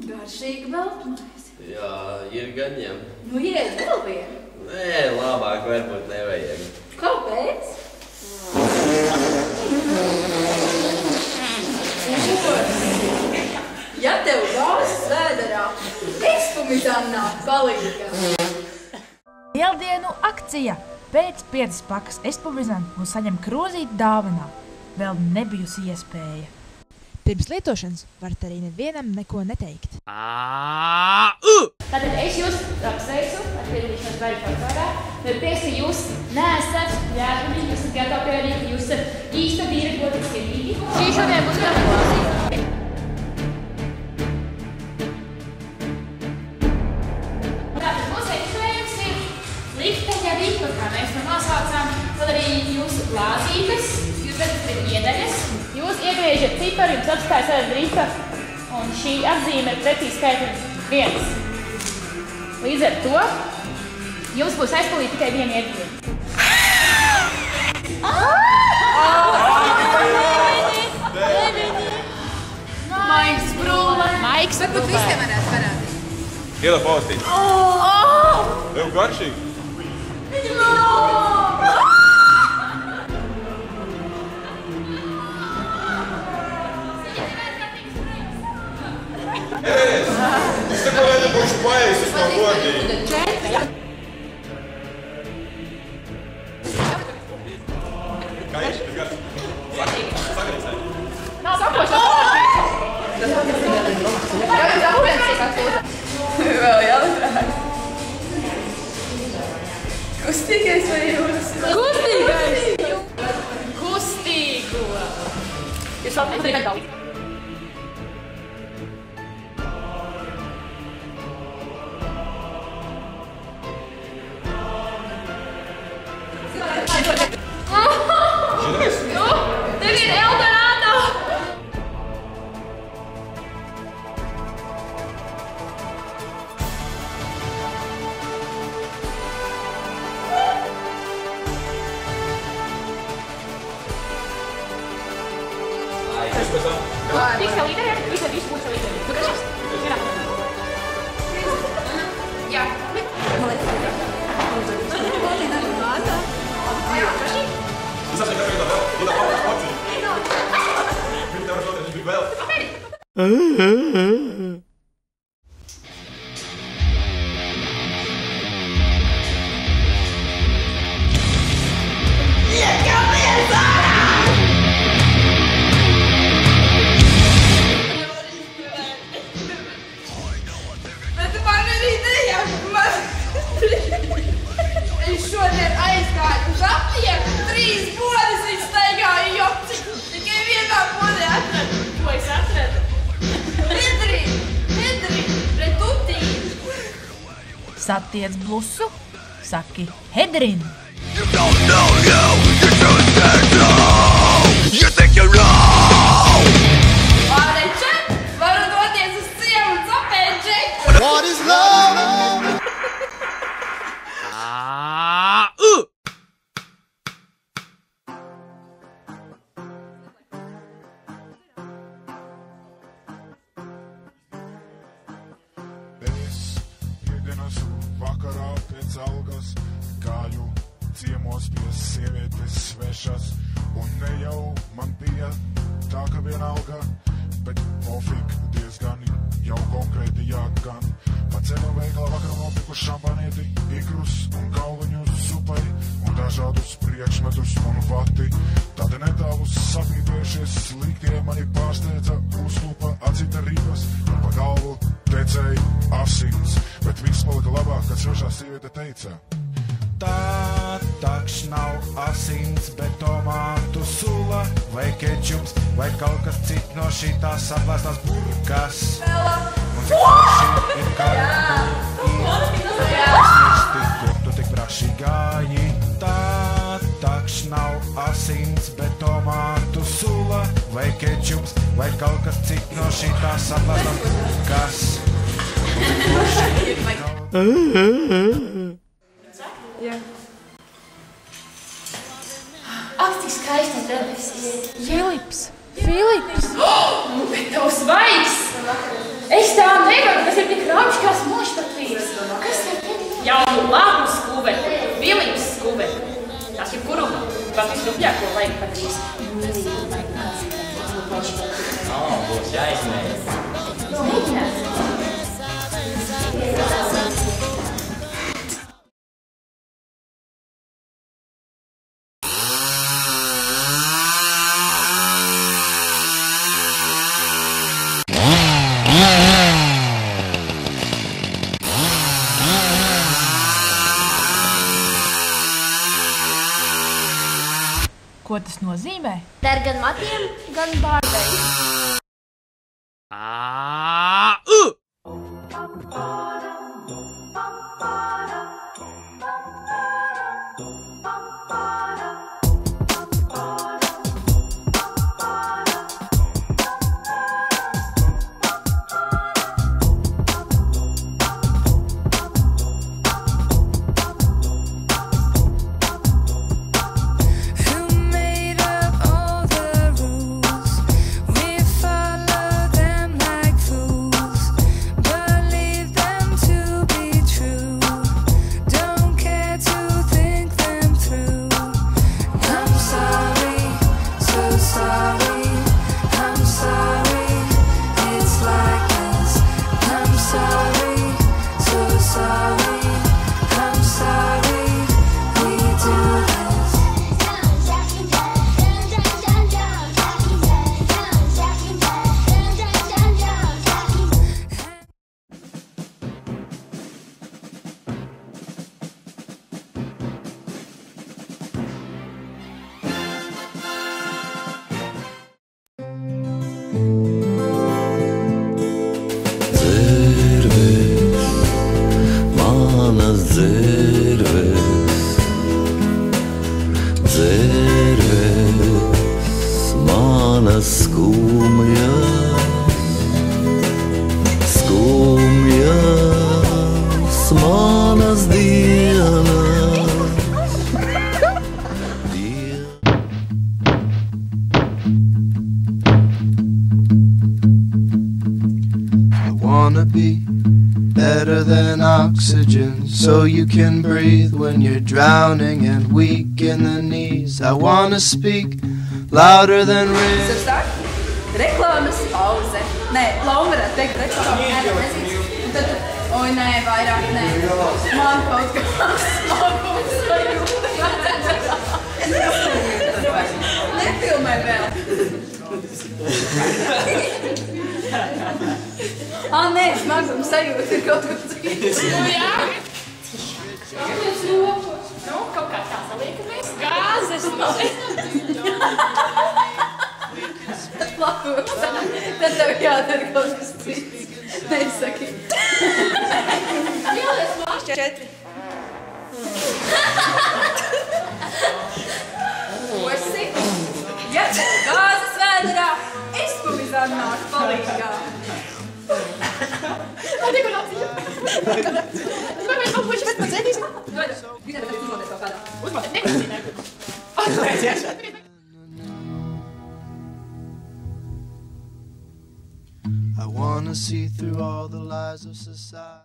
Garšīgi baltmaize. Jā, ir gan ņem. Nu, iedz vēl vienu. Nē, labāk varbūt nevajag. Kāpēc? Ja tev gāzes vēderā, ekspumizām nāk palīga. Lieldienu akcija! Pēc 5 pakas espumizām un saņem krozīti dāvanā. Vēl nebijusi iespēja. Pirms lietošanas varat arī nevienam neko neteikt. Tātad es jūs apsveicu ar piedalīšanos bērnu faktorā. Tad piesi jūs neesat jēgumi, jūs esat gatavi pierādīt, ka jūs esat īsta vīra, godīgi cienīgi. Šī šodien būs kāda klāsība. Tātad mūsu ekspējums ir likteņa rīka, kā mēs to nosaucām. Tad arī jūsu glāzītes, jūs redzat iedaļas. Jūs iegriežat ciparu, jums apstājas ar rīka, un šī apzīme ir precīzi skaitļa 1. Līdz ar to jums būs aizpildīt tikai viena iedaļa. Maiks Brūle. Maiks Brūle. Varbūt visiem varētu parādīt. Iela paustīt. Tev garšīgi. Es neko nedabūšu paēst, es nav godīgi. Kā ir? Tas garš? Sagrīcēji. Nav sakošā. Vēl jālitrāk. Kustīgais vai jūras? Kustīgais! Kustīgo! Jūs vēl nedarīt daudz. Tev ir Eldorado! Tiks tev līderiem? Visam visu būs tev līderiem. Jā. Es esmu tikai vēl. Viņa paudz pacīt. Viņa tev šodien viņš bija vēl. Bet man arī nejāk. Es šodien aizgāju uz aptieku, 3 bodas viņš staigāja jopci. Tikai vienā bodē atradu. Ko es atradu? Hedrī, pret tutīnu. Satiec blusu, saki Hedrin. You don't know you don't know. You think you know. Āreče, varu doties uz ciemu un sapēt džeku. What is love? Es iedienas vakarā pēc algas gāju ciemos pie sievietes svešas, un ne jau man bija tā, ka vienalga, bet pofik diezgan jau konkrēti jāgan. Pa ceļu veiklā vakarā nopiku šampanieti, ikrus un galviņus supai, un dažādus priekšmetus un vati. Tādi netālus sapīpējušies sliktie mani pārsteidza, uzlupa atzita rības, un pa galvu tecēja asins, bet viss palika labāk, kad svešā sieviete teica: Tā takš nav asins, bet tomātu sula, vai kečups, vai kaut kas cits no šitās saplēstās burkas. Un cik forši ir kartu, aizmirsti, kur tu tik braši gāji. Tā takš nav asins, bet tomātu sula, vai kečups, vai kaut kas cits no šitās saplēstās burkas. Un cik forši ir kartu. Jā. Ak, cik skaistas debesis. Filips! Bet tavs vaigs! Es tā nevaru, tas ir tik rāmš kā smošs patvīrs. Kas ir tevi? Jaunu labu skuveri, Filips skuveri. Tas ir kuruma, pat visrupļāko laiku patvīrs. Būs jāizmēģina. Mēģināt. Ko tas nozīmē? Der gan matiem, gan bārdei. Better than oxygen, so you can breathe when you're drowning and weak in the knees. I wanna speak louder than rain. Reklāmas pauze. Nē, Lauma varētu teikt reklāmas. Tad, oi, nē, vairāk nē. Man kaut kas smagums sajūta. Nefilmē vēl. Nē, smagums sajūta ir kaut kas cits. Jā. Kāpēc rokos? Kaut kā tā saliekamies. Gāzes. Labos. Tad tev jādara kaut kas cits. Nesaki. Ielies māš 4. Osi. Ja tev gāzes vēderā, es pamizām nāku palīgā. Tikko nācīja. Vai kaut ko šeit pacēdīs? Visai tad uzmodēs kaut kādā. Uzmodēs, nekustinē. I wanna see through all the lies of society.